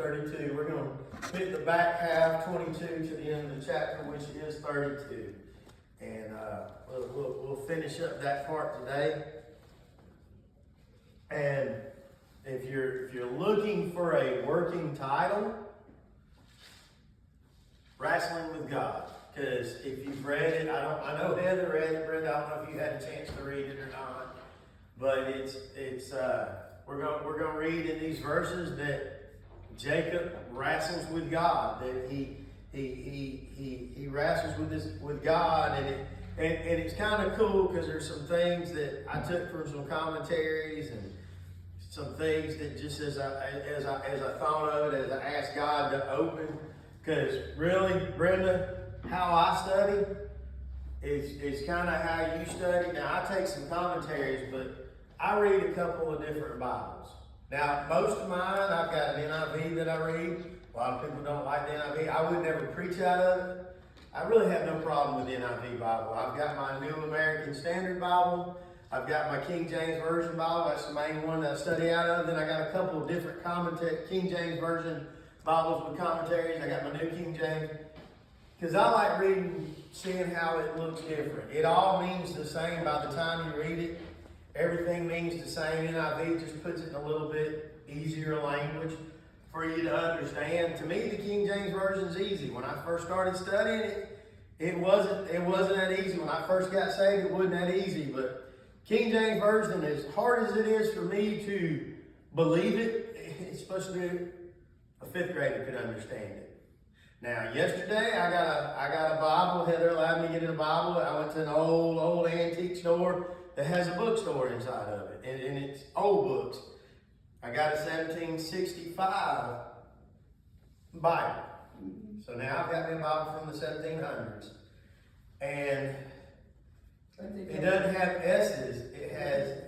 32. We're going to hit the back half, 22, to the end of the chapter, which is 32. And we'll finish up that part today. And if you're looking for a working title, Wrestling with God. Because if you've read it, I know Heather read it. Brenda, I don't know if you had a chance to read it or not, but we're going to read in these verses that Jacob wrestles with God, that he wrestles with God, and it's kind of cool because there's some things that I took from some commentaries and some things that just as I thought of it, as I asked God to open. Because really, Brenda, how I study is kind of how you study. Now, I take some commentaries, but I read a couple of different Bibles. Now, most of mine, I've got an NIV that I read. A lot of people don't like the NIV. I would never preach out of it. I really have no problem with the NIV Bible. I've got my New American Standard Bible. I've got my King James Version Bible. That's the main one that I study out of. Then I got a couple of different King James Version Bibles with commentaries. I got my New King James. Because I like reading, seeing how it looks different. It all means the same by the time you read it. Everything means the same. NIV just puts it in a little bit easier language for you to understand. To me, the King James Version is easy. When I first started studying it, it wasn't that easy. When I first got saved, it wasn't that easy. But King James Version, as hard as it is for me to believe it, it's supposed to be a fifth grader could understand it. Now, yesterday I got a Bible. Heather allowed me to get a Bible. I went to an old antique store that has a bookstore inside of it, and it's old books. I got a 1765 Bible. So now I've got me a Bible from the 1700s, and it doesn't have S's. It has.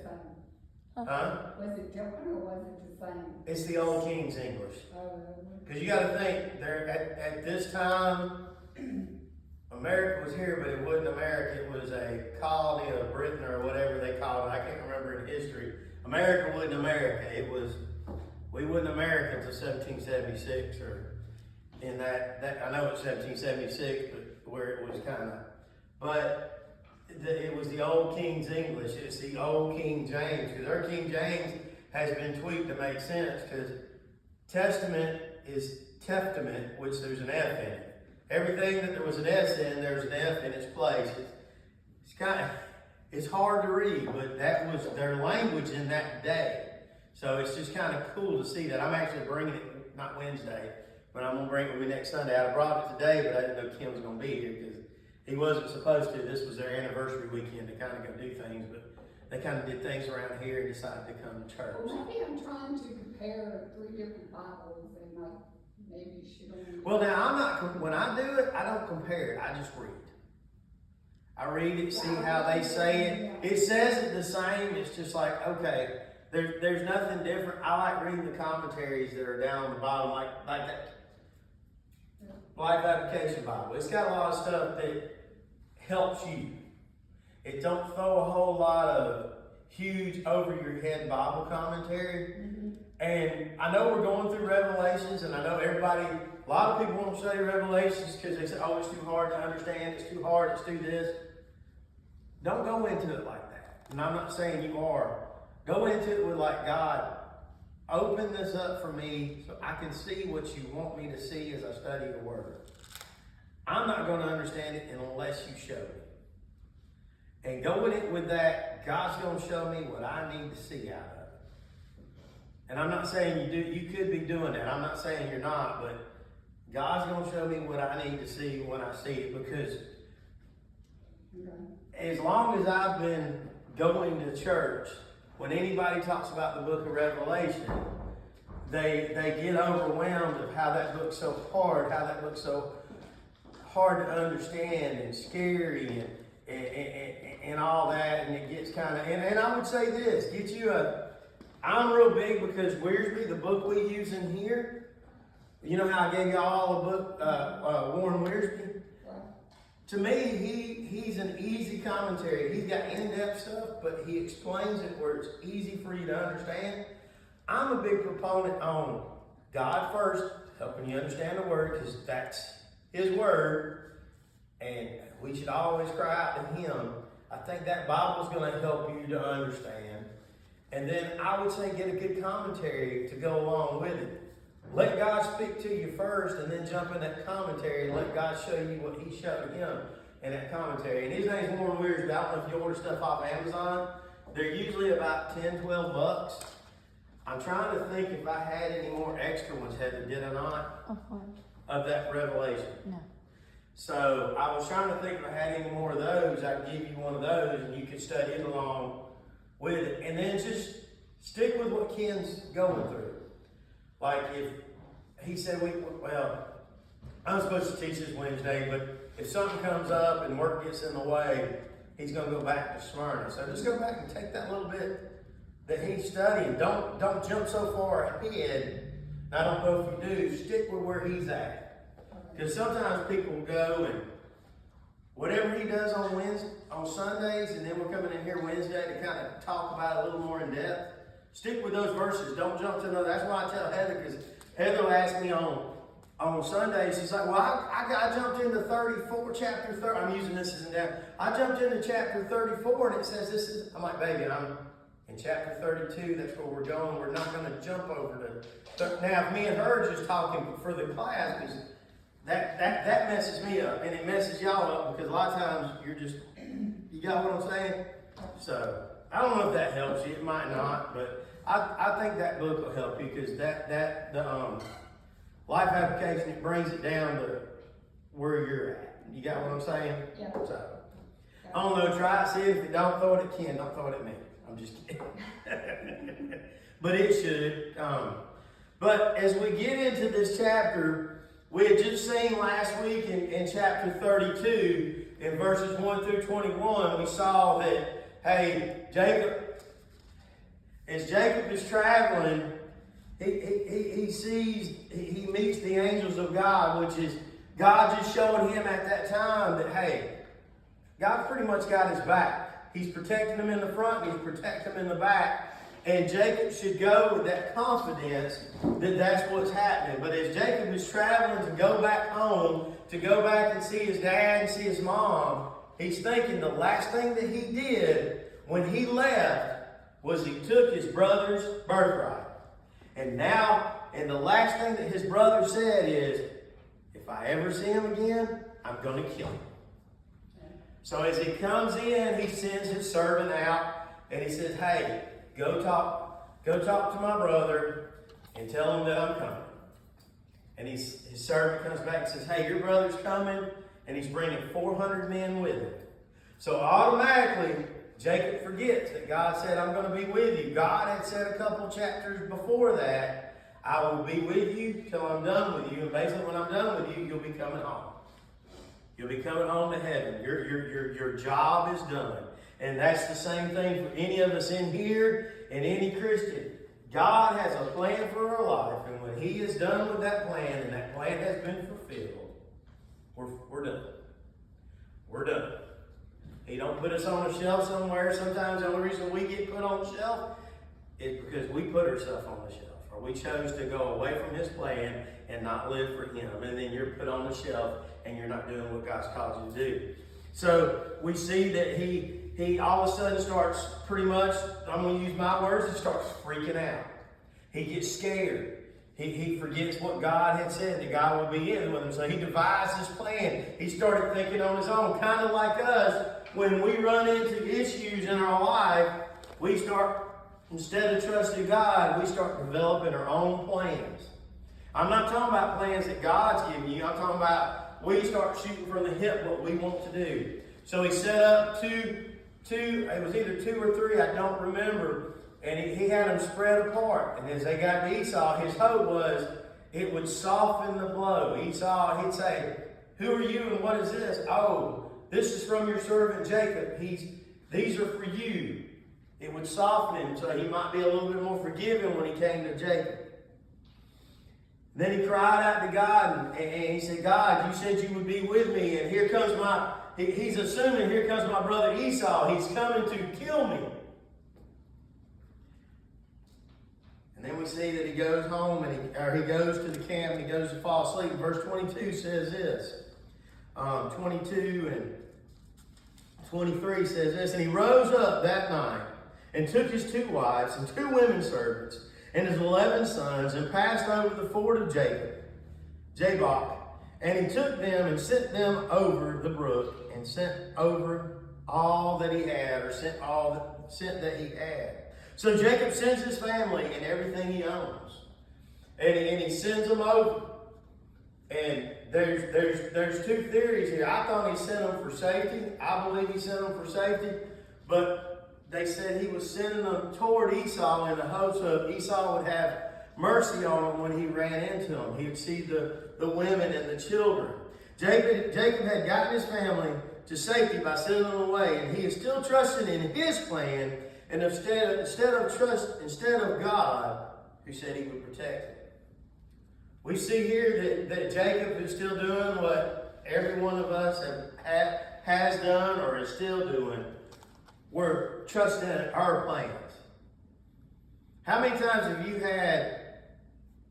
Was it different or was it the same? It's the Old King's English. Because you got to think, there at this time, America was here, but it wasn't America. It was a colony of Britain or whatever they called it. I can't remember in history. America wasn't America. We wasn't America until 1776 or in that I know it's 1776, but where it was kind of, but it was the Old King's English. It's the Old King James, because our King James has been tweaked to make sense, because Testament is Testament, which there's an F in it. Everything that there was an S in, there's an F in its place. It's hard to read, but that was their language in that day. So it's just kind of cool to see that. I'm actually bringing it, not Wednesday, but I'm going to bring it with me next Sunday. I brought it today, but I didn't know Kim was going to be here because he wasn't supposed to. This was their anniversary weekend to kind of go do things, but they kind of did things around here and decided to come to church. Well, maybe I'm trying to compare 3 different Bibles and maybe she don't. Well, now when I do it, I don't compare it. I just read. I read it, see how they say it. It says it the same. It's just like, okay, there's nothing different. I like reading the commentaries that are down on the bottom, like that Life Application Bible. It's got a lot of stuff that helps you. It don't throw a whole lot of huge over-your-head Bible commentary. Mm-hmm. And I know we're going through Revelations, and I know a lot of people won't study Revelations because they say, oh, it's too hard to understand, it's too hard, it's too this. Don't go into it like that. And I'm not saying you are. Go into it with like, God, open this up for me so I can see what you want me to see as I study your word. I'm not going to understand it unless you show me. And go in it with that, God's going to show me what I need to see out of it. And I'm not saying you could be doing that. I'm not saying you're not, but God's going to show me what I need to see when I see it, because as long as I've been going to church, when anybody talks about the book of Revelation, they get overwhelmed of how that book's so hard, how that book's so hard to understand and scary and all that, and it gets kind of, and I would say this, I'm real big because Wiersbe, the book we use in here, you know how I gave you all a book, Warren Wiersbe? To me, he's an easy commentary. He's got in-depth stuff, but he explains it where it's easy for you to understand. I'm a big proponent on God first, helping you understand the word, because that's his word, and we should always cry out to him. I think that Bible's going to help you to understand. And then I would say get a good commentary to go along with it. Let God speak to you first, and then jump in that commentary and let God show you what he showed him in that commentary. And his name's Warren Wearsby. I don't know if you order stuff off Amazon. They're usually about $10-12. I'm trying to think if I had any more extra ones, Heather, did I not? Of that Revelation. No. So I was trying to think if I had any more of those, I'd give you one of those and you could study it along with it. And then just stick with what Ken's going through. Like if he said, I'm supposed to teach this Wednesday, but if something comes up and work gets in the way, he's going to go back to Smyrna. So just go back and take that little bit that he's studying. Don't jump so far ahead. I don't know if you do. Stick with where he's at. Because sometimes people go and whatever he does on Sundays, and then we're coming in here Wednesday to kind of talk about it a little more in depth. Stick with those verses. Don't jump to another. That's why I tell Heather, because Heather will ask me on Sundays, she's like, well, I jumped into 34, chapter 30. I'm using this as an example. I jumped into chapter 34, and it says this is, I'm like, baby, I'm in chapter 32. That's where we're going. We're not going to jump over to, now, if me and her are just talking for the class, because that messes me up, and it messes y'all up, because a lot of times you're just, you got what I'm saying? So, I don't know if that helps you. It might not, but I think that book will help you, because the life application, it brings it down to where you're at. You got what I'm saying? Yeah. So, I don't know, try it, see it. If it don't, throw it at Ken, don't throw it at me. I'm just kidding. But it should. But as we get into this chapter, we had just seen last week in chapter 32, in verses 1 through 21, we saw that, hey, as Jacob is traveling, he meets the angels of God, which is God just showing him at that time that, hey, God's pretty much got his back. He's protecting him in the front, he's protecting him in the back. And Jacob should go with that confidence that that's what's happening. But as Jacob is traveling to go back home, to go back and see his dad and see his mom, he's thinking the last thing that he did when he left was he took his brother's birthright. And now, and the last thing that his brother said is, if I ever see him again, I'm going to kill him. So as he comes in, he sends his servant out and he says, hey, Go talk to my brother and tell him that I'm coming. And his servant comes back and says, hey, your brother's coming, and he's bringing 400 men with him. So automatically, Jacob forgets that God said, I'm going to be with you. God had said a couple chapters before that, I will be with you till I'm done with you. And basically when I'm done with you, you'll be coming home. You'll be coming home to heaven. Your job is done. And that's the same thing for any of us in here and any Christian. God has a plan for our life, and when he is done with that plan, and that plan has been fulfilled, we're done. We're done. He don't put us on a shelf somewhere. Sometimes the only reason we get put on the shelf is because we put ourselves on the shelf, or we chose to go away from his plan and not live for him. And then you're put on the shelf, and you're not doing what God's called you to do. So we see that he all of a sudden starts pretty much, I'm going to use my words, he starts freaking out. He gets scared. He forgets what God had said, that God would be in with him. So he devised his plan. He started thinking on his own, kind of like us. When we run into issues in our life, we start, instead of trusting God, we start developing our own plans. I'm not talking about plans that God's given you. I'm talking about we start shooting from the hip what we want to do. So he set up two, it was either 2 or 3, I don't remember. And he had them spread apart. And as they got to Esau, his hope was it would soften the blow. Esau, he'd say, who are you and what is this? Oh, this is from your servant Jacob. These are for you. It would soften him so he might be a little bit more forgiving when he came to Jacob. Then he cried out to God and he said, God, you said you would be with me. And here comes he's assuming here comes my brother Esau. He's coming to kill me. And then we see that he goes home and he goes to the camp and he goes to fall asleep. Verse 22 says this. 22 and 23 says this. And he rose up that night and took his 2 wives and 2 women servants and his 11 sons and passed over the ford of Jabbok. And he took them and sent them over the brook and sent over all that he had, or sent that he had. So Jacob sends his family and everything he owns, and he sends them over. And there's 2 theories here. I thought he sent them for safety. I believe he sent them for safety, but they said he was sending them toward Esau in the hopes of Esau would have mercy on him when he ran into them. He would see the women and the children. Jacob had gotten his family to safety by sending them away, and he is still trusting in his plan, and instead of God, who said he would protect him. We see here that Jacob is still doing what every one of us has done or is still doing. We're trusting in our plans. How many times have you had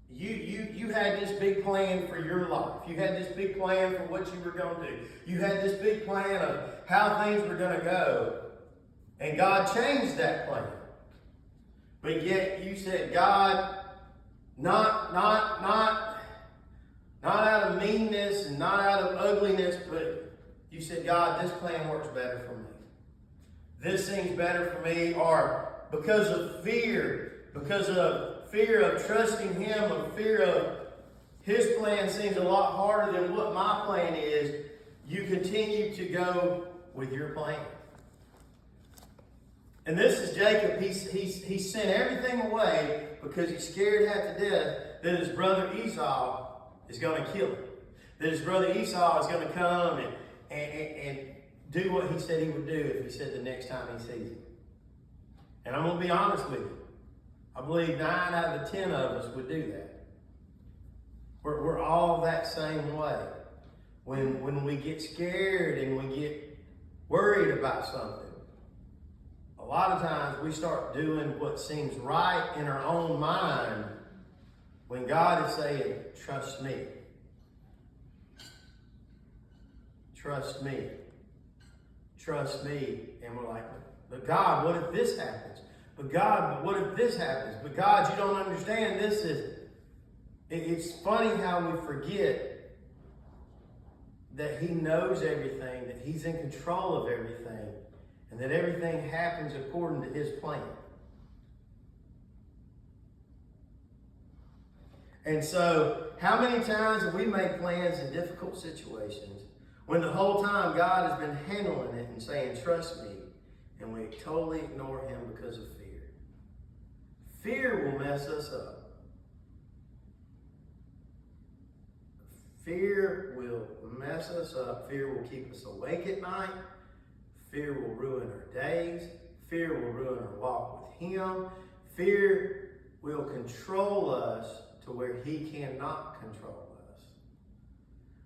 you had this big plan for your life? You had this big plan for what you were going to do. You had this big plan of how things were going to go. And God changed that plan. But yet you said, God, not out of meanness and not out of ugliness, but you said, God, this plan works better for me. This seems better for me, or because of fear of trusting him, of fear of his plan seems a lot harder than what my plan is, you continue to go with your plan. And this is Jacob. He sent everything away because he's scared half to death that his brother Esau is going to kill him. That his brother Esau is going to come and do what he said he would do if he said the next time he sees him. And I'm going to be honest with you. I believe 9 out of the 10 of us would do that. We're all that same way. When we get scared and we get worried about something, a lot of times we start doing what seems right in our own mind when God is saying, trust me. Trust me. Trust me. And we're like, but God, what if this happens? But God, what if this happens? But God, you don't understand. It's funny how we forget that he knows everything, that he's in control of everything, and that everything happens according to his plan. And so, how many times have we made plans in difficult situations when the whole time God has been handling it and saying, trust me, and we totally ignore him because of fear? Fear will mess us up. Fear will mess us up. Fear will keep us awake at night. Fear will ruin our days. Fear will ruin our walk with him. Fear will control us to where he cannot control us.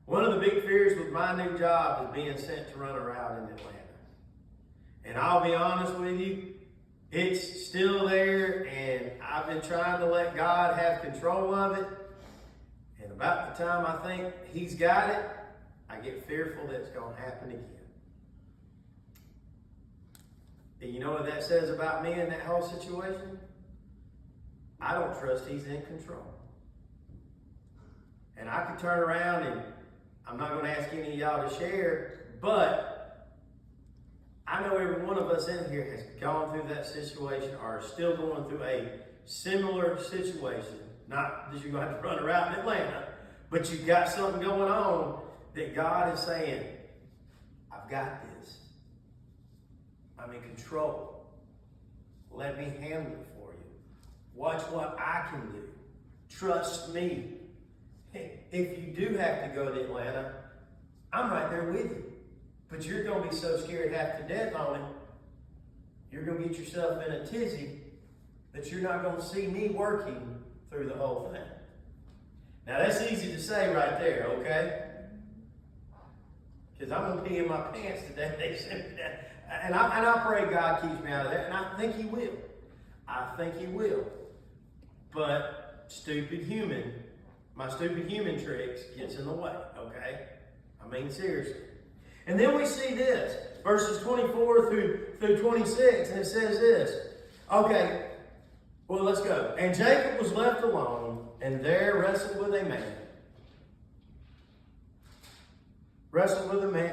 One of the big fears with my new job is being sent to run around in Atlanta. And I'll be honest with you, it's still there, and I've been trying to let God have control of it. And about the time I think he's got it, I get fearful that it's going to happen again. And you know what that says about me in that whole situation? I don't trust he's in control. And I could turn around, and I'm not going to ask any of y'all to share, but I know every one of us in here has gone through that situation or is still going through a similar situation. Not that you're going to have to run around in Atlanta, but you've got something going on that God is saying, I've got this. I'm in control. Let me handle it for you. Watch what I can do. Trust me. If you do have to go to Atlanta, I'm right there with you. But you're going to be so scared half to death on it, you're going to get yourself in a tizzy that you're not going to see me working through the whole thing. Now that's easy to say right there, okay? Because I'm going to pee in my pants today. They sent me that. And I pray God keeps me out of that, and I think he will. I think he will. but my stupid human tricks gets in the way, okay? I mean, seriously. And then we see this, verses 24 through 26, and it says this. Okay, well, let's go. And Jacob was left alone, and there wrestled with a man.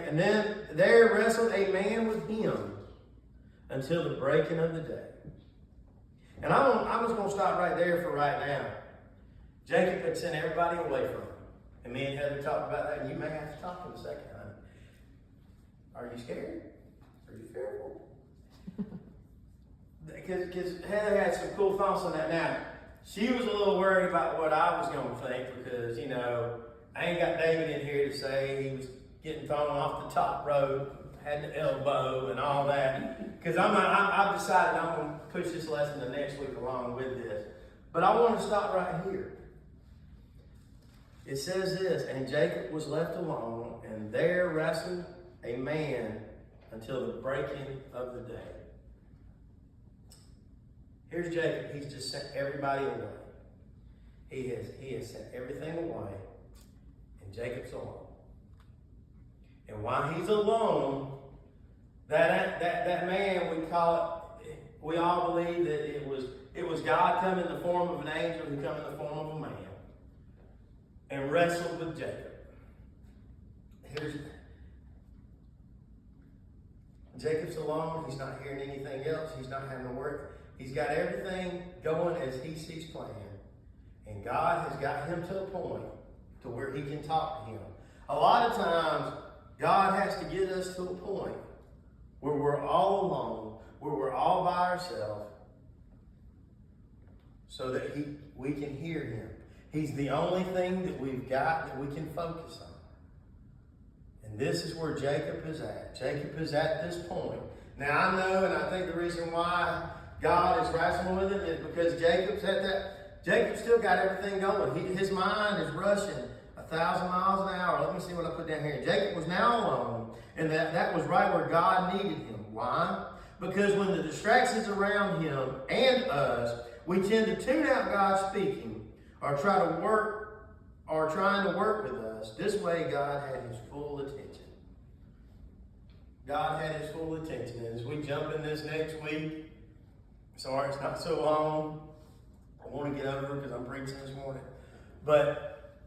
And then there wrestled a man with him until the breaking of the day. And I'm just going to stop right there for right now. Jacob had sent everybody away from him. And me and Heather talked about that, and you may have to talk in a second, honey. Are you scared? Are you fearful? Because Heather had some cool thoughts on that. Now, she was a little worried about what I was going to think because, you know, I ain't got David in here to say he was getting thrown off the top rope, had the elbow and all that. Because I've decided I'm going to push this lesson the next week along with this. But I want to stop right here. It says this, and Jacob was left alone, and there wrestled a man until the breaking of the day. Here's Jacob. He's just sent everybody away. He has sent everything away, and Jacob's alone. And while he's alone, that man, we all believe that it was God come in the form of an angel who come in the form of a man and wrestled with Jacob. Jacob's alone. He's not hearing anything else. He's not having to work. He's got everything going as he sees plan. And God has got him to a point to where he can talk to him. A lot of times, God has to get us to a point where we're all alone, where we're all by ourselves, so that we can hear him. He's the only thing that we've got that we can focus on. And this is where Jacob is at. Jacob is at this point. Now I know, and I think the reason why God is wrestling with him is because Jacob's still got everything going. His mind is rushing 1,000 miles an hour. Let me see what I put down here. Jacob was now alone, and that was right where God needed him. Why? Because when the distractions around him and us, we tend to tune out God speaking or trying to work with us. This way, God had his full attention. God had his full attention. And as we jump in this next week, sorry it's not so long. I want to get over because I'm preaching this morning. But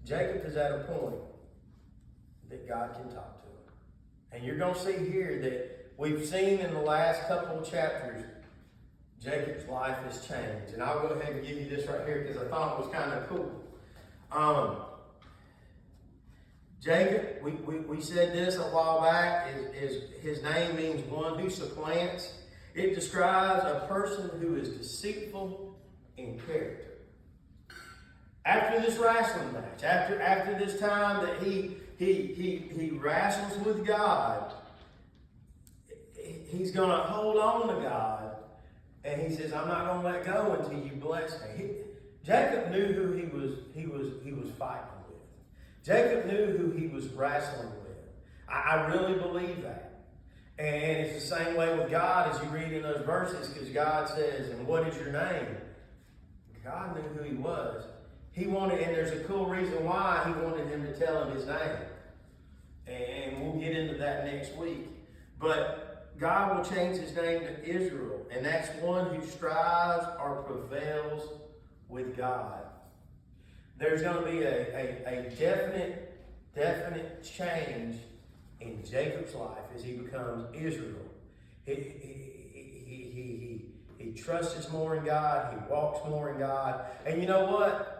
Jacob is at a point that God can talk to him. And you're going to see here that we've seen in the last couple of chapters, Jacob's life has changed. And I'll go ahead and give you this right here because I thought it was kind of cool. Jacob, we said this a while back, is his name means one who supplants. It describes a person who is deceitful in character. After this wrestling match, after this time that he wrestles with God, he's going to hold on to God, and he says, "I'm not going to let go until you bless me." Jacob knew who he was fighting with. Jacob knew who he was wrestling with. I really believe that. And it's the same way with God as you read in those verses, because God says, "And what is your name?" God knew who he was. He wanted, and there's a cool reason why he wanted him to tell him his name. And we'll get into that next week. But God will change his name to Israel. And that's one who strives or prevails with God. There's going to be a definite change in Jacob's life as he becomes Israel. He trusts more in God. He walks more in God. And you know what?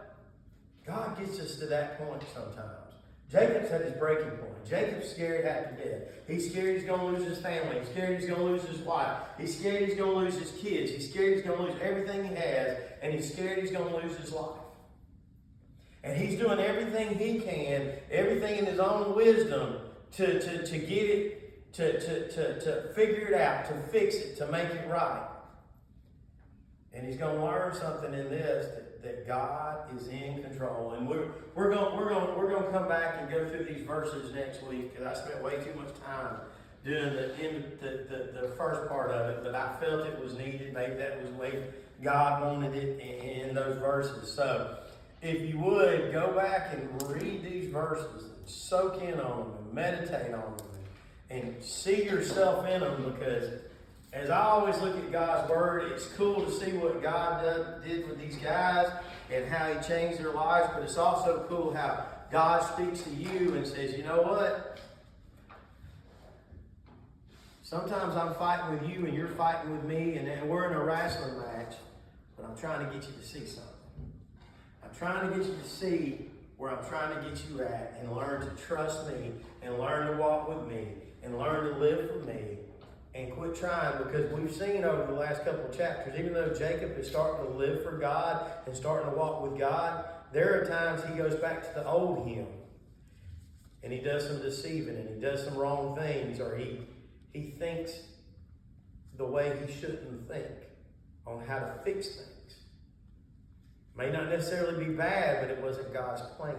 God gets us to that point sometimes. Jacob's at his breaking point. Jacob's scared half to death. He's scared he's going to lose his family. He's scared he's going to lose his wife. He's scared he's going to lose his kids. He's scared he's going to lose everything he has. And he's scared he's going to lose his life. And he's doing everything he can, everything in his own wisdom to get it, to figure it out, to fix it, to make it right. And he's going to learn something in this, that God is in control. And we're going to come back and go through these verses next week, because I spent way too much time doing the first part of it, but I felt it was needed. Maybe that was the way God wanted it in those verses. So if you would, go back and read these verses, and soak in on them, and meditate on them, and see yourself in them, because as I always look at God's Word, it's cool to see what God did with these guys and how He changed their lives, but it's also cool how God speaks to you and says, you know what? Sometimes I'm fighting with you and you're fighting with me, and we're in a wrestling match, but I'm trying to get you to see something. I'm trying to get you to see where I'm trying to get you at, and learn to trust me, and learn to walk with me, and learn to live for me, and quit trying, because we've seen over the last couple of chapters, even though Jacob is starting to live for God and starting to walk with God, there are times he goes back to the old him, and he does some deceiving, and he does some wrong things, or he thinks the way he shouldn't think on how to fix things. May not necessarily be bad, but it wasn't God's plan.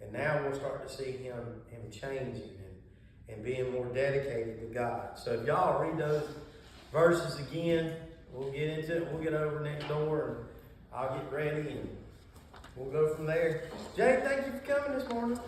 And now we'll start to see him changing and being more dedicated to God. So if y'all read those verses again, we'll get into it. We'll get over next door, and I'll get ready, and we'll go from there. Jake, thank you for coming this morning.